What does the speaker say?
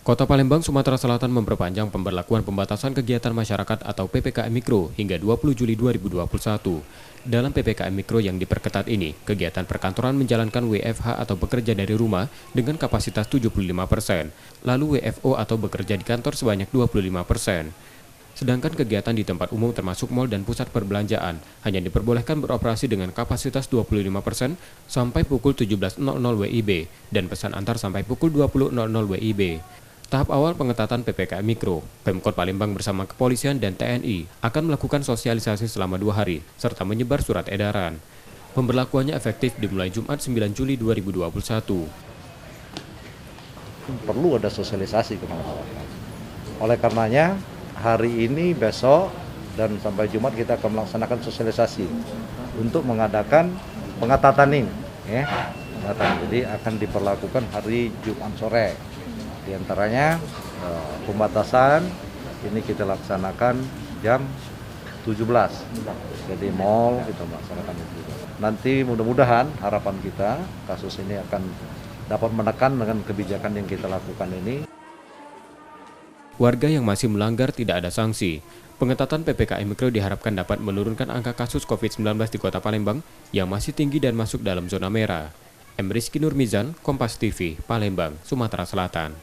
Kota Palembang, Sumatera Selatan memperpanjang pemberlakuan pembatasan kegiatan masyarakat atau PPKM Mikro hingga 20 Juli 2021. Dalam PPKM Mikro yang diperketat ini, kegiatan perkantoran menjalankan WFH atau bekerja dari rumah dengan kapasitas 75%, lalu WFO atau bekerja di kantor sebanyak 25%. Sedangkan kegiatan di tempat umum termasuk mal dan pusat perbelanjaan hanya diperbolehkan beroperasi dengan kapasitas 25% sampai pukul 17.00 WIB dan pesan antar sampai pukul 20.00 WIB. Tahap awal pengetatan PPKM Mikro, Pemkot Palembang bersama kepolisian dan TNI akan melakukan sosialisasi selama 2 hari, serta menyebar surat edaran. Pemberlakuannya efektif dimulai Jumat 9 Juli 2021. Perlu ada sosialisasi ke masyarakat. Oleh karenanya, hari ini, besok, dan sampai Jumat kita akan melaksanakan sosialisasi untuk mengadakan pengetatan ini. Jadi akan diperlakukan hari Jumat sore. Di antaranya pembatasan ini kita laksanakan jam 17. Jadi mal kita melaksanakan itu. Nanti mudah-mudahan harapan kita kasus ini akan dapat menekan dengan kebijakan yang kita lakukan ini. Warga yang masih melanggar tidak ada sanksi. Pengetatan PPKM Mikro diharapkan dapat menurunkan angka kasus COVID-19 di Kota Palembang yang masih tinggi dan masuk dalam zona merah. M. Rizky Nurmizan, Kompas TV, Palembang, Sumatera Selatan.